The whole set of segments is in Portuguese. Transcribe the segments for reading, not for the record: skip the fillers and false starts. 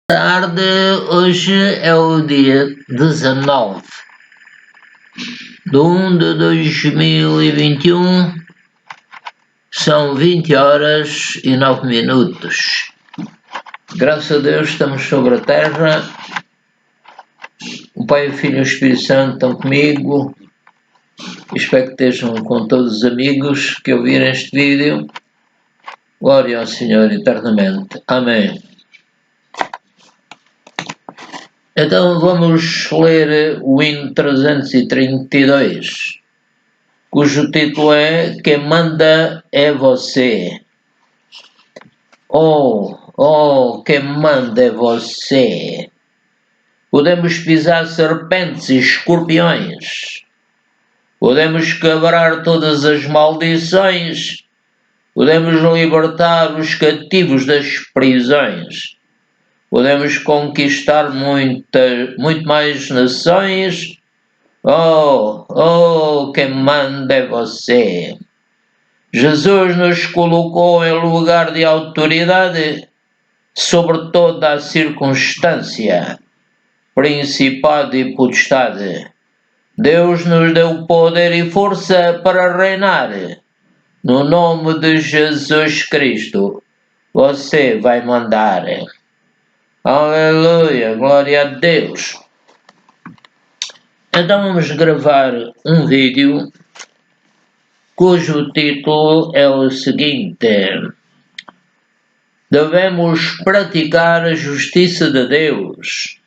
Tarde, hoje é o dia 19 de 1 de 2021, são 20 horas e 9 minutos. Graças a Deus estamos sobre a terra, o Pai, o Filho e o Espírito Santo estão comigo, espero que estejam com todos os amigos que ouviram este vídeo. Glória ao Senhor eternamente. Amém. Então vamos ler o hino 332, cujo título é Quem manda é você. Oh, quem manda é você. Podemos pisar serpentes e escorpiões, podemos quebrar todas as maldições, podemos libertar os cativos das prisões. Podemos conquistar muito mais nações. Quem manda é você. Jesus nos colocou em lugar de autoridade sobre toda a circunstância, principado e potestade. Deus nos deu poder e força para reinar. No nome de Jesus Cristo, você vai mandar. Aleluia, glória a Deus. Então vamos gravar um vídeo cujo título é o seguinte: devemos praticar a justiça de Deus,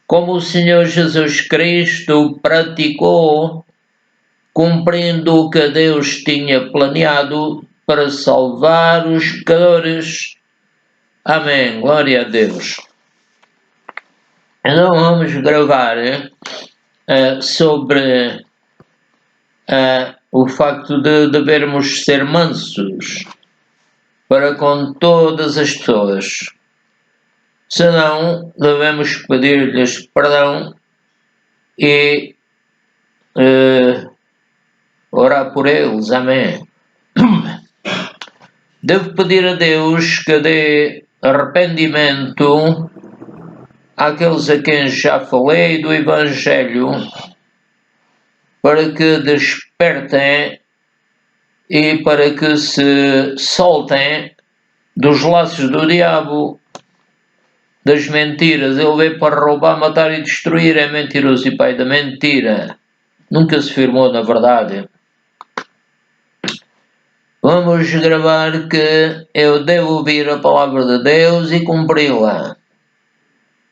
como o Senhor Jesus Cristo praticou, cumprindo o que Deus tinha planeado para salvar os pecadores. Amém, glória a Deus. Então vamos gravar sobre o facto de devermos ser mansos para com todas as pessoas. Senão, devemos pedir-lhes perdão e orar por eles. Amém. Devo pedir a Deus que dê arrependimento àqueles a quem já falei do Evangelho, para que despertem e para que se soltem dos laços do diabo, das mentiras. Ele veio para roubar, matar e destruir, é mentiroso e pai da mentira. Nunca se firmou na verdade. Vamos gravar que eu devo ouvir a palavra de Deus e cumpri-la.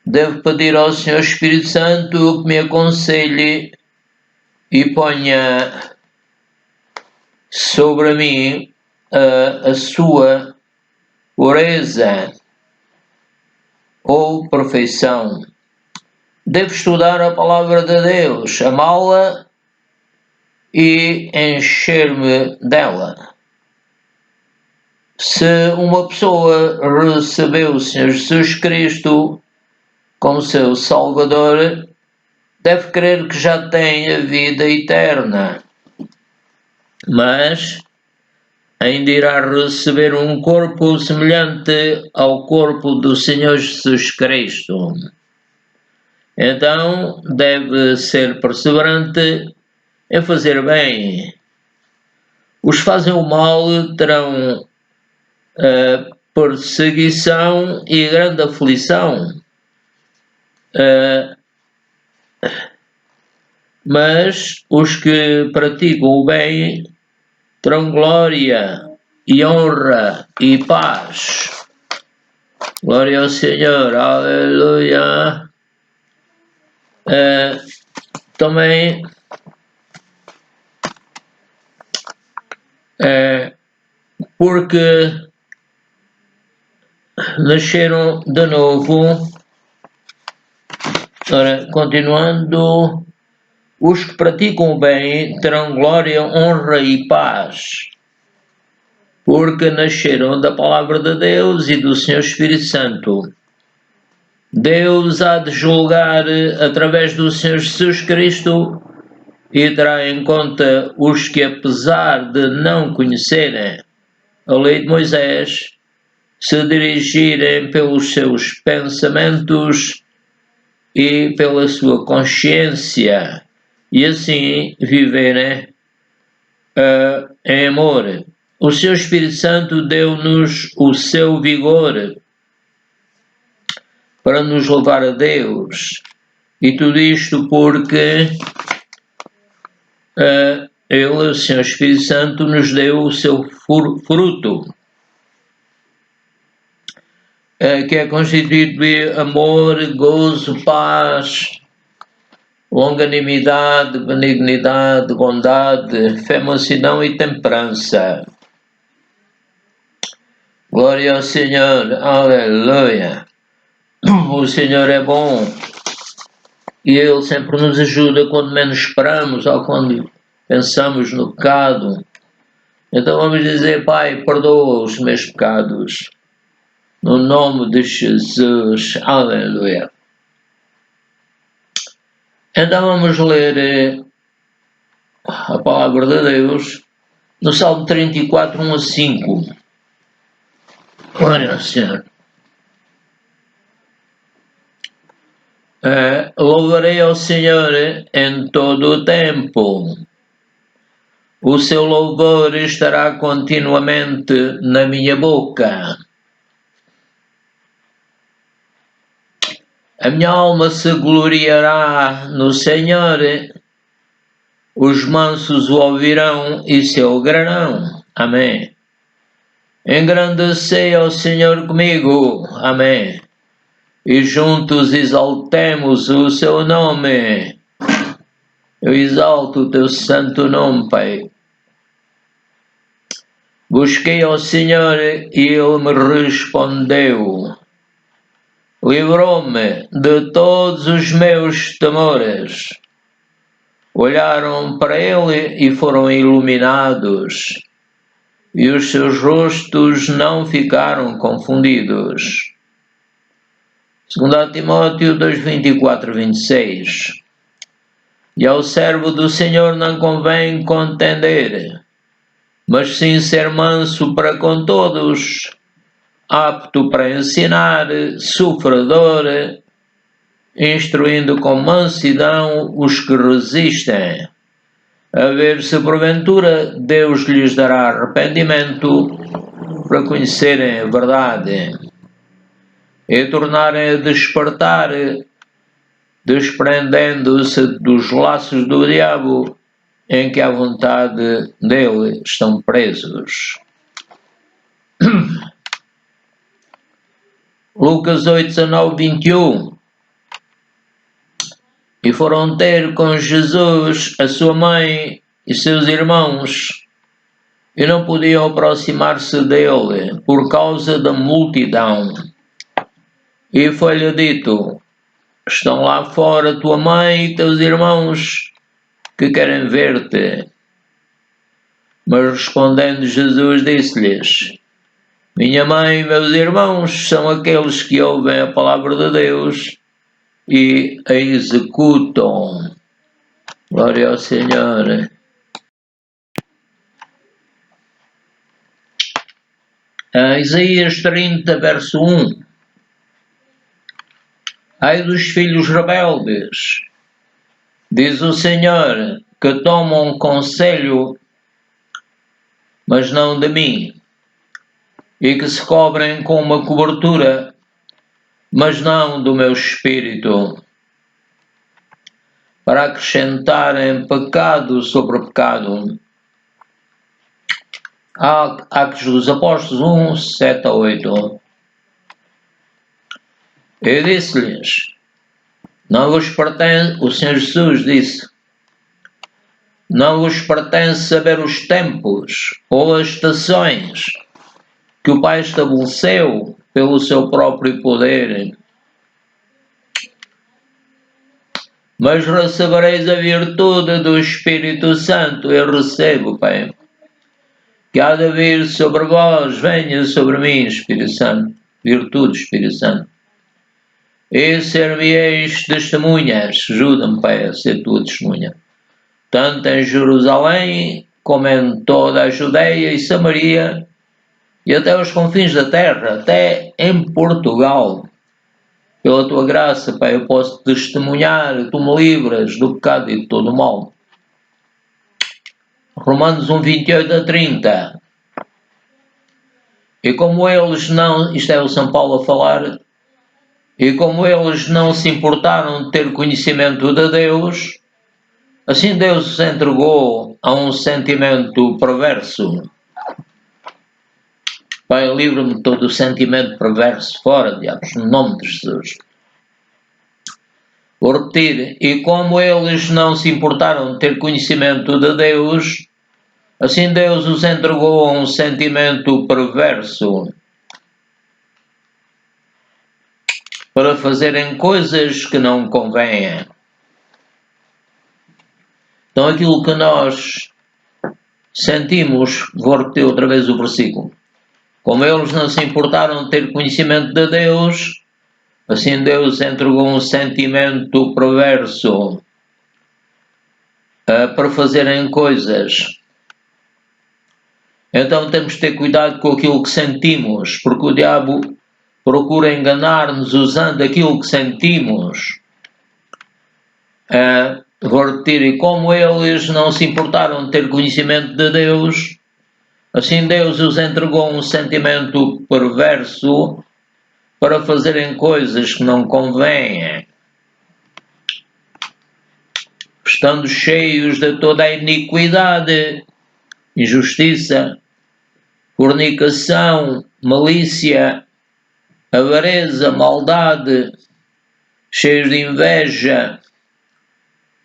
Devo pedir ao Senhor Espírito Santo que me aconselhe e ponha sobre mim a sua pureza ou perfeição. Devo estudar a palavra de Deus, amá-la e encher-me dela. Se uma pessoa recebeu o Senhor Jesus Cristo como seu Salvador, deve crer que já tem a vida eterna, mas ainda irá receber um corpo semelhante ao corpo do Senhor Jesus Cristo. Então deve ser perseverante em fazer bem. Os que fazem o mal terão perseguição e grande aflição. Mas os que praticam o bem terão glória e honra e paz. Glória ao Senhor, aleluia. Também porque nasceram de novo. Ora, continuando, os que praticam o bem terão glória, honra e paz, porque nasceram da palavra de Deus e do Senhor Espírito Santo. Deus há de julgar através do Senhor Jesus Cristo e terá em conta os que, apesar de não conhecerem a lei de Moisés, se dirigirem pelos seus pensamentos e pela sua consciência e assim viverem em amor. O seu Espírito Santo deu-nos o seu vigor para nos levar a Deus. E tudo isto porque Ele, o Senhor Espírito Santo, nos deu o seu fruto, que é constituído de amor, gozo, paz, longanimidade, benignidade, bondade, fé, mansidão e temperança. Glória ao Senhor, aleluia. O Senhor é bom e Ele sempre nos ajuda quando menos esperamos ou quando pensamos no pecado. Então vamos dizer: Pai, perdoa os meus pecados, no nome de Jesus, aleluia. Então vamos ler a palavra de Deus no Salmo 34, 1 a 5. Glória ao Senhor. Louvarei ao Senhor em todo o tempo. O seu louvor estará continuamente na minha boca. A minha alma se gloriará no Senhor. Os mansos o ouvirão e se alegrarão. Amém. Engrandecei ao Senhor comigo. Amém. E juntos exaltemos o seu nome. Eu exalto o teu santo nome, Pai. Busquei ao Senhor e Ele me respondeu. Livrou-me de todos os meus temores. Olharam para Ele e foram iluminados, e os seus rostos não ficaram confundidos. 2 Timóteo 2:24, 26. E ao servo do Senhor não convém contender, mas sim ser manso para com todos, apto para ensinar, sofredor, instruindo com mansidão os que resistem, a ver se porventura Deus lhes dará arrependimento para conhecerem a verdade e tornarem a despertar, desprendendo-se dos laços do diabo em que à vontade dele estão presos. Lucas 8, 19, 21. E foram ter com Jesus a sua mãe e seus irmãos, e não podiam aproximar-se dele por causa da multidão. E foi-lhe dito: estão lá fora tua mãe e teus irmãos, que querem ver-te. Mas respondendo Jesus disse-lhes: minha mãe e meus irmãos são aqueles que ouvem a palavra de Deus e a executam. Glória ao Senhor. Isaías 30, verso 1. Ai dos filhos rebeldes, diz o Senhor, que tomam conselho, mas não de mim, e que se cobrem com uma cobertura, mas não do meu espírito, para acrescentarem pecado sobre pecado. Atos dos Apóstolos 1, 7 a 8. E disse-lhes: não vos pertence, o Senhor Jesus disse, não vos pertence saber os tempos ou as estações que o Pai estabeleceu pelo seu próprio poder. Mas recebereis a virtude do Espírito Santo. Eu recebo, Pai, que há de vir sobre vós, venha sobre mim, Espírito Santo, virtude, Espírito Santo. E ser-me-eis testemunhas. Ajuda-me, Pai, a ser tua testemunha, tanto em Jerusalém como em toda a Judeia e Samaria e até aos confins da terra, até em Portugal. Pela tua graça, Pai, eu posso testemunhar, tu me livras do pecado e de todo o mal. Romanos 1, 28 a 30. E como eles não, isto é o São Paulo a falar, e como eles não se importaram de ter conhecimento de Deus, assim Deus os entregou a um sentimento perverso. Pai, livra-me de todo o sentimento perverso, fora, diabos, no nome de Jesus. Vou repetir, e como eles não se importaram de ter conhecimento de Deus, assim Deus os entregou a um sentimento perverso para fazerem coisas que não convêm. Então aquilo que nós sentimos, vou repetir outra vez o versículo, como eles não se importaram de ter conhecimento de Deus, assim Deus entregou um sentimento perverso para fazerem coisas. Então temos de ter cuidado com aquilo que sentimos, porque o diabo procura enganar-nos usando aquilo que sentimos. Vou repetir, e como eles não se importaram de ter conhecimento de Deus, assim Deus os entregou um sentimento perverso para fazerem coisas que não convêm, estando cheios de toda a iniquidade, injustiça, fornicação, malícia, avareza, maldade, cheios de inveja,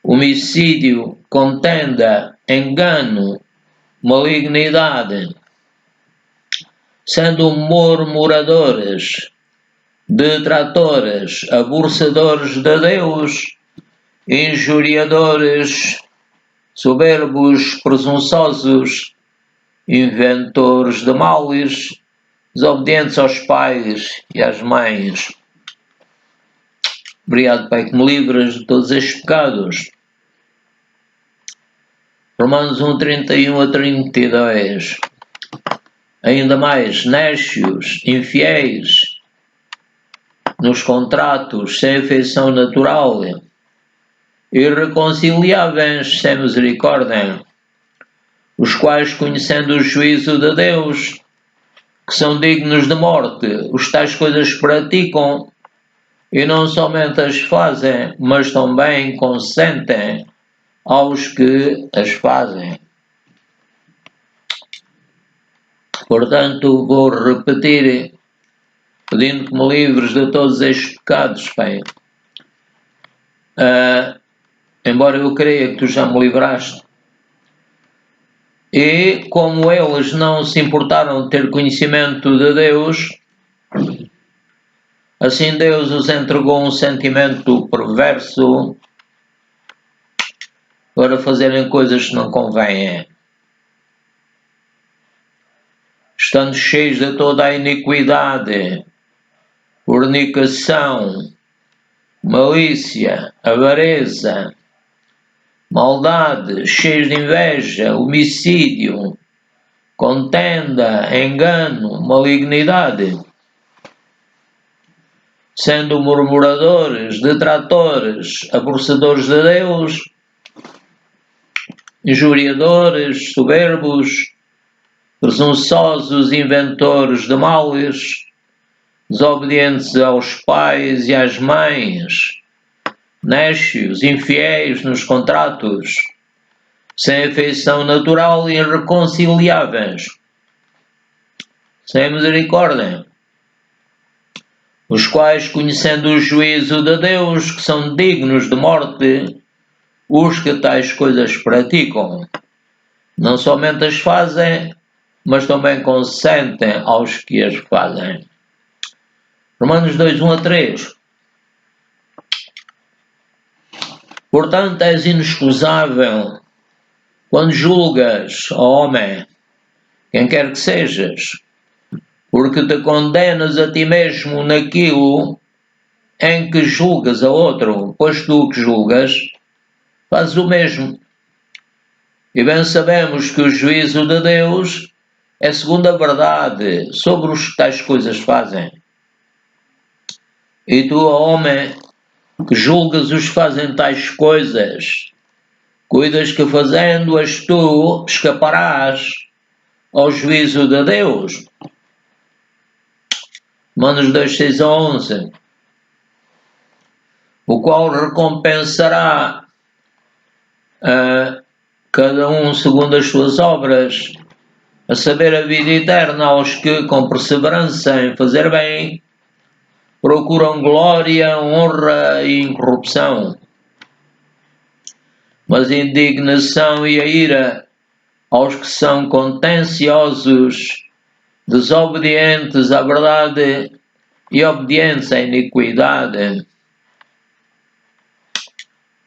homicídio, contenda, engano, malignidade, sendo murmuradores, detratores, aborrecedores de Deus, injuriadores, soberbos, presunçosos, inventores de males, desobedientes aos pais e às mães. Obrigado, Pai, que me livras de todos estes pecados. Romanos 1, 31 a 32. Ainda mais, néscios, infiéis, nos contratos, sem afeição natural, irreconciliáveis, sem misericórdia, os quais, conhecendo o juízo de Deus, que são dignos de morte, os tais coisas praticam, e não somente as fazem, mas também consentem aos que as fazem. Portanto, vou repetir, pedindo que me livres de todos estes pecados, Pai. Embora eu creia que tu já me livraste. E como eles não se importaram de ter conhecimento de Deus, assim Deus os entregou um sentimento perverso para fazerem coisas que não convêm, estando cheios de toda a iniquidade, fornicação, malícia, avareza, maldade, cheios de inveja, homicídio, contenda, engano, malignidade, sendo murmuradores, detratores, aborrecedores de Deus, injuriadores, soberbos, presunçosos, inventores de males, desobedientes aos pais e às mães, néscios, infiéis nos contratos, sem afeição natural e irreconciliáveis, sem misericórdia, os quais, conhecendo o juízo de Deus, que são dignos de morte, os que tais coisas praticam, não somente as fazem, mas também consentem aos que as fazem. Romanos 2, 1 a 3. Portanto, és inexcusável quando julgas, ó homem, quem quer que sejas, porque te condenas a ti mesmo naquilo em que julgas a outro, pois tu que julgas, fazes o mesmo. E bem sabemos que o juízo de Deus é segundo a verdade sobre os que tais coisas fazem. E tu, homem, que julgas os que fazem tais coisas, cuidas que fazendo-as tu escaparás ao juízo de Deus. Romanos 2, 6 a 11. O qual recompensará a cada um segundo as suas obras, a saber, a vida eterna aos que, com perseverança em fazer bem, procuram glória, honra e incorrupção. Mas a indignação e a ira aos que são contenciosos, desobedientes à verdade e obedientes à iniquidade.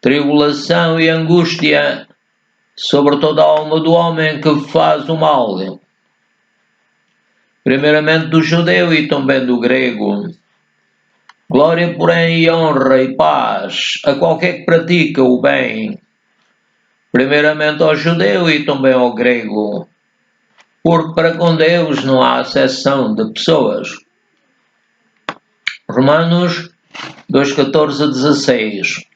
Tribulação e angústia sobre toda a alma do homem que faz o mal, primeiramente do judeu e também do grego. Glória, porém, e honra e paz a qualquer que pratica o bem, primeiramente ao judeu e também ao grego, porque para com Deus não há acepção de pessoas. Romanos 2, 14 a 16.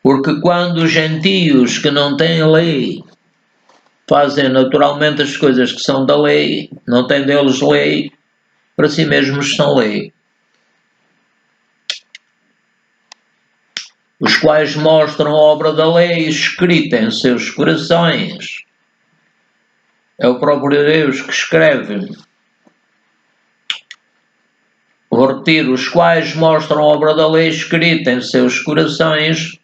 Porque quando os gentios que não têm lei fazem naturalmente as coisas que são da lei, não têm deles lei, para si mesmos são lei. Os quais mostram a obra da lei escrita em seus corações. É o próprio Deus que escreve. Vou repetir, os quais mostram a obra da lei escrita em seus corações,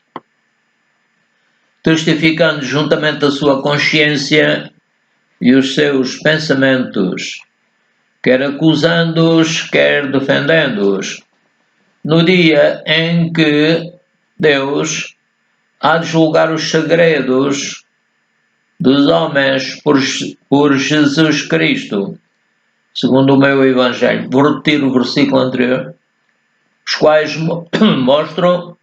testificando juntamente a sua consciência e os seus pensamentos, quer acusando-os, quer defendendo-os, no dia em que Deus há de julgar os segredos dos homens por Jesus Cristo, segundo o meu Evangelho. Vou repetir o versículo anterior. Os quais mostram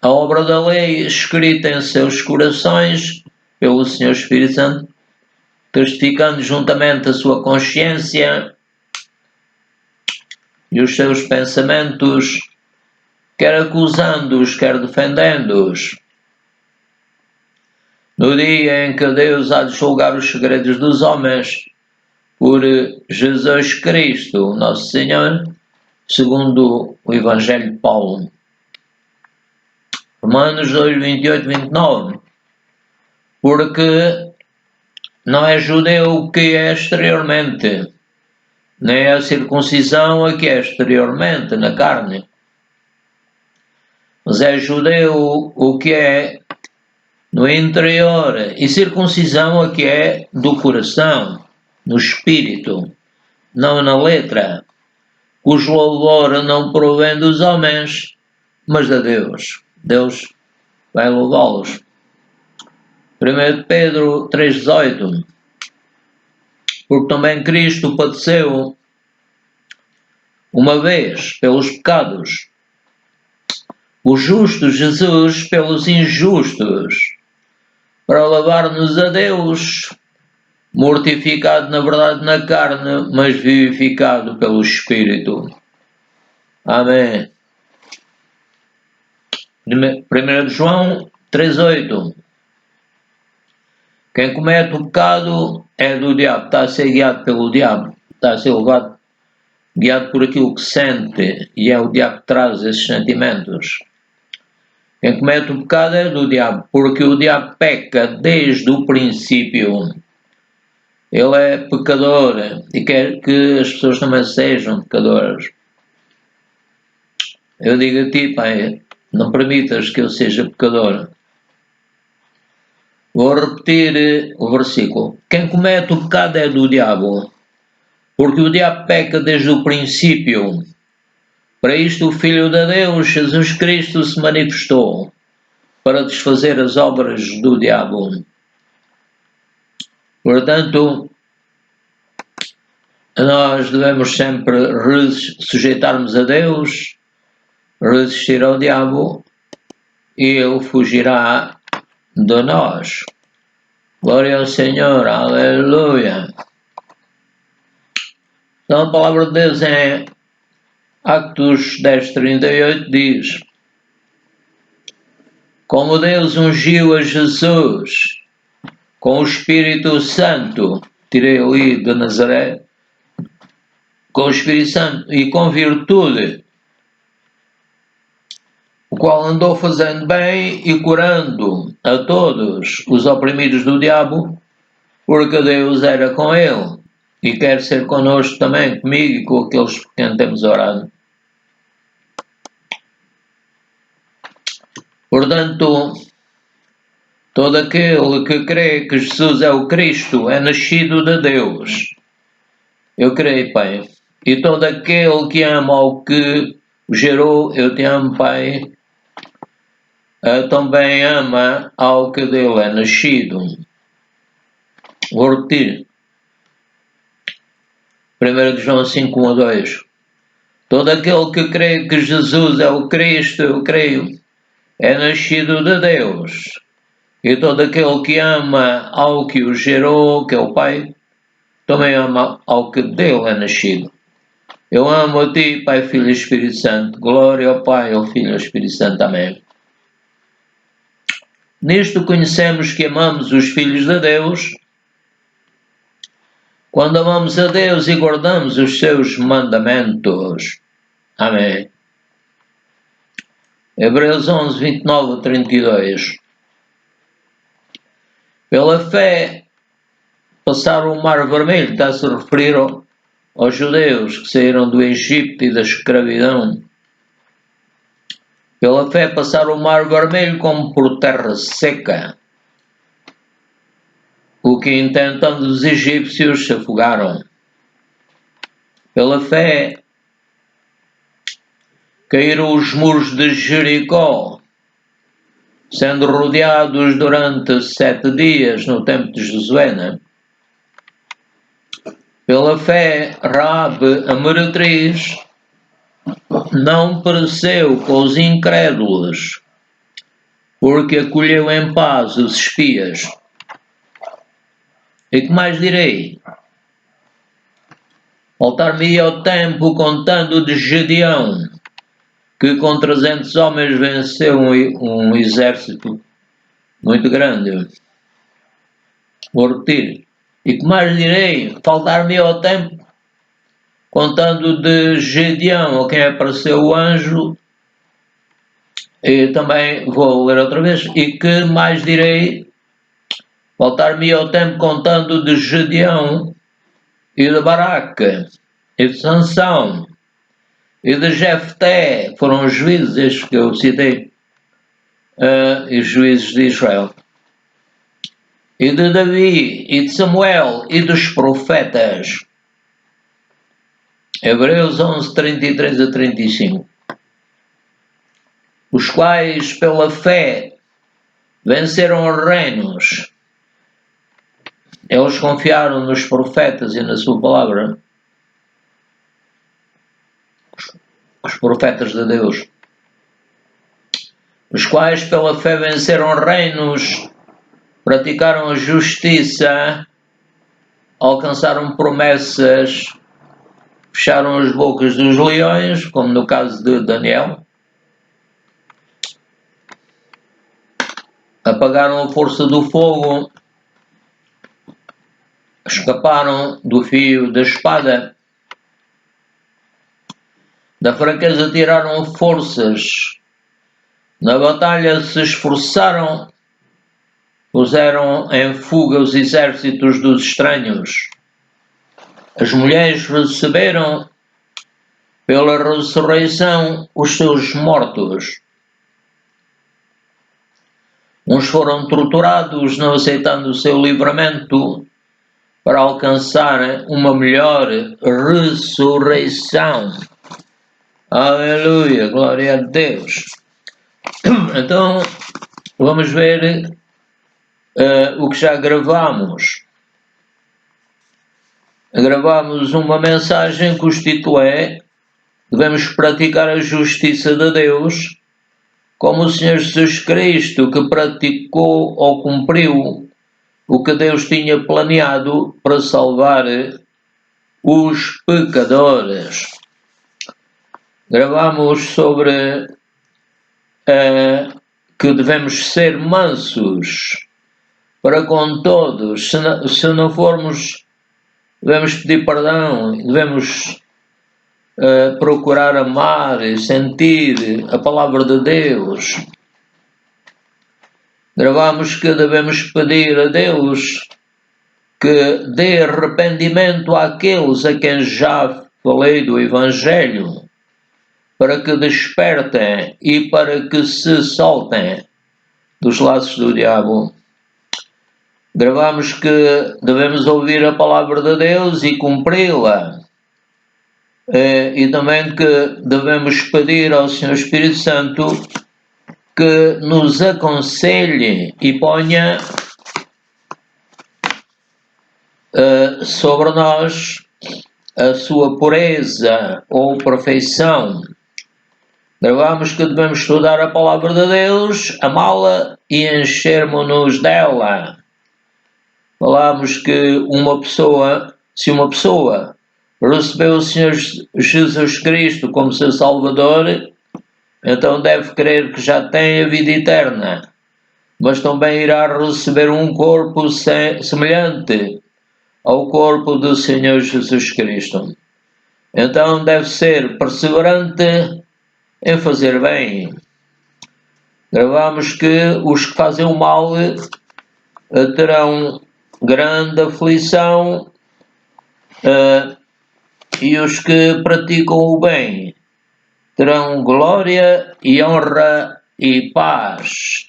a obra da lei escrita em seus corações pelo Senhor Espírito Santo, testificando juntamente a sua consciência e os seus pensamentos, quer acusando-os, quer defendendo-os, no dia em que Deus há de julgar os segredos dos homens por Jesus Cristo, nosso Senhor, segundo o Evangelho de Paulo. Romanos 2, 28, 29. Porque não é judeu o que é exteriormente, nem é a circuncisão a que é exteriormente, na carne, mas é judeu o que é no interior, e circuncisão a que é do coração, no espírito, não na letra, cujo louvor não provém dos homens, mas de Deus. Deus vai louvá-los. 1 Pedro 3,18. Porque também Cristo padeceu uma vez pelos pecados, o justo Jesus pelos injustos, para levar-nos a Deus, mortificado na verdade na carne, mas vivificado pelo Espírito. Amém. 1 João 3,8. Quem comete o pecado é do diabo, está a ser guiado pelo diabo, está a ser levado, guiado por aquilo que sente, e é o diabo que traz esses sentimentos. Quem comete o pecado é do diabo, porque o diabo peca desde o princípio. Ele é pecador e quer que as pessoas também sejam pecadoras. Eu digo a ti, Pai, não permitas que eu seja pecador. Vou repetir o versículo. Quem comete o pecado é do diabo, porque o diabo peca desde o princípio. Para isto o Filho de Deus, Jesus Cristo, se manifestou, para desfazer as obras do diabo. Portanto, nós devemos sempre sujeitar-nos a Deus, resistir ao diabo, e ele fugirá de nós. Glória ao Senhor, aleluia. Então a palavra de Deus em Atos 10:38 diz: como Deus ungiu a Jesus com o Espírito Santo, tirei ali de Nazaré, com o Espírito Santo e com virtude, o qual andou fazendo bem e curando a todos os oprimidos do diabo, porque Deus era com ele e quer ser connosco também, comigo e com aqueles por quem temos orado. Portanto, todo aquele que crê que Jesus é o Cristo é nascido de Deus. Eu creio, Pai. E todo aquele que ama ao que o gerou, eu te amo, Pai, também ama ao que dele é nascido. Vou repetir. 1 João 5:1-2. Todo aquele que crê que Jesus é o Cristo, eu creio, é nascido de Deus. E todo aquele que ama ao que o gerou, que é o Pai, também ama ao que dele é nascido. Eu amo a ti, Pai, Filho e Espírito Santo. Glória ao Pai, ao Filho e ao Espírito Santo. Amém. Nisto conhecemos que amamos os filhos de Deus, quando amamos a Deus e guardamos os seus mandamentos. Amém. Hebreus 11:29-32. Pela fé, passaram o Mar Vermelho, está-se a referir aos judeus que saíram do Egito e da escravidão. Pela fé, passaram o Mar Vermelho como por terra seca, o que intentando os egípcios se afogaram. Pela fé, caíram os muros de Jericó, sendo rodeados durante 7 dias no tempo de Josué. Pela fé, Raabe, a meretriz, não pereceu com os incrédulos, porque acolheu em paz os espias. E que mais direi? Voltar-me ao tempo contando de Gedeão, que com 300 homens venceu um exército muito grande. Vou repetir. E que mais direi? Faltar-me ao tempo contando de Gedeão, a quem apareceu o anjo, e também vou ler outra vez. E que mais direi? Voltar-me ao tempo contando de Gedeão e de Baraque e de Sansão e de Jefté, foram os juízes estes que eu citei, e os juízes de Israel, e de Davi, e de Samuel, e dos profetas. Hebreus 11:33-35. Os quais, pela fé, venceram os reinos. Eles confiaram nos profetas e na sua palavra. Os profetas de Deus. Os quais, pela fé, venceram reinos, praticaram a justiça, alcançaram promessas, fecharam as bocas dos leões, como no caso de Daniel, apagaram a força do fogo, escaparam do fio da espada, da fraqueza tiraram forças, na batalha se esforçaram, puseram em fuga os exércitos dos estranhos. As mulheres receberam pela ressurreição os seus mortos. Uns foram torturados, não aceitando o seu livramento, para alcançar uma melhor ressurreição. Aleluia, glória a Deus. Então, vamos ver o que já gravamos. Gravamos uma mensagem cujo título é: devemos praticar a justiça de Deus, como o Senhor Jesus Cristo, que praticou ou cumpriu o que Deus tinha planeado para salvar os pecadores. Gravamos sobre que devemos ser mansos para com todos. Se não formos, devemos pedir perdão, devemos procurar amar e sentir a palavra de Deus. Gravamos que devemos pedir a Deus que dê arrependimento àqueles a quem já falei do Evangelho, para que despertem e para que se soltem dos laços do diabo. Gravamos que devemos ouvir a palavra de Deus e cumpri-la. E também que devemos pedir ao Senhor Espírito Santo que nos aconselhe e ponha sobre nós a sua pureza ou perfeição. Gravamos que devemos estudar a palavra de Deus, amá-la e enchermos-nos dela. Falamos que se uma pessoa recebeu o Senhor Jesus Cristo como seu Salvador, então deve crer que já tem a vida eterna, mas também irá receber um corpo semelhante ao corpo do Senhor Jesus Cristo. Então deve ser perseverante em fazer bem. Gravamos que os que fazem o mal terão grande aflição e os que praticam o bem terão glória e honra e paz.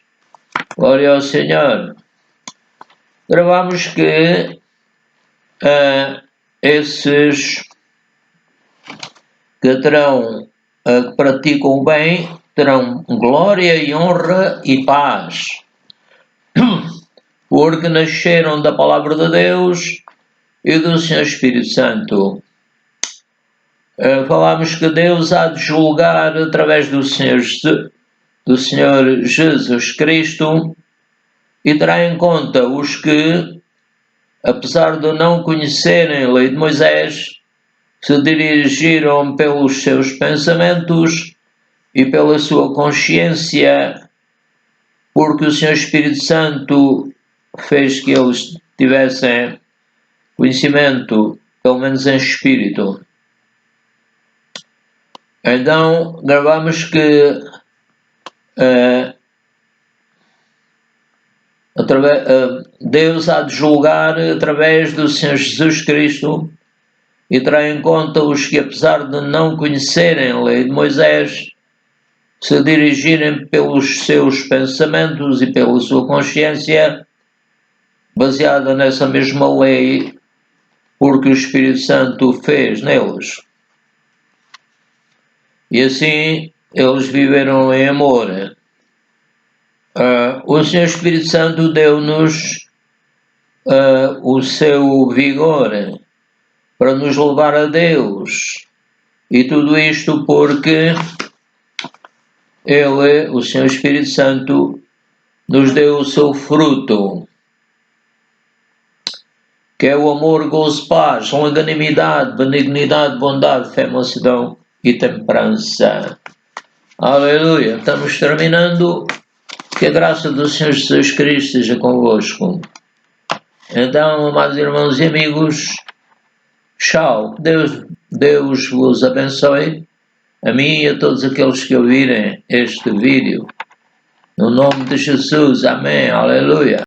Glória ao Senhor. Gravamos que esses que que praticam o bem terão glória e honra e paz, porque nasceram da palavra de Deus e do Senhor Espírito Santo. Falámos que Deus há de julgar através do Senhor Jesus Cristo e terá em conta os que, apesar de não conhecerem a lei de Moisés, se dirigiram pelos seus pensamentos e pela sua consciência, porque o Senhor Espírito Santo fez que eles tivessem conhecimento, pelo menos em espírito. Então, gravamos que Deus há de julgar através do Senhor Jesus Cristo e terá em conta os que, apesar de não conhecerem a lei de Moisés, se dirigirem pelos seus pensamentos e pela sua consciência, baseada nessa mesma lei, porque o Espírito Santo fez neles. E assim eles viveram em amor. O Senhor Espírito Santo deu-nos o seu vigor para nos levar a Deus. E tudo isto porque Ele, o Senhor Espírito Santo, nos deu o seu fruto, que é o amor, gozo, paz, longanimidade, benignidade, bondade, fé, mansidão e temperança. Aleluia! Estamos terminando. Que a graça do Senhor Jesus Cristo seja convosco. Então, amados irmãos e amigos, tchau. Deus vos abençoe, a mim e a todos aqueles que ouvirem este vídeo. No nome de Jesus, amém, aleluia.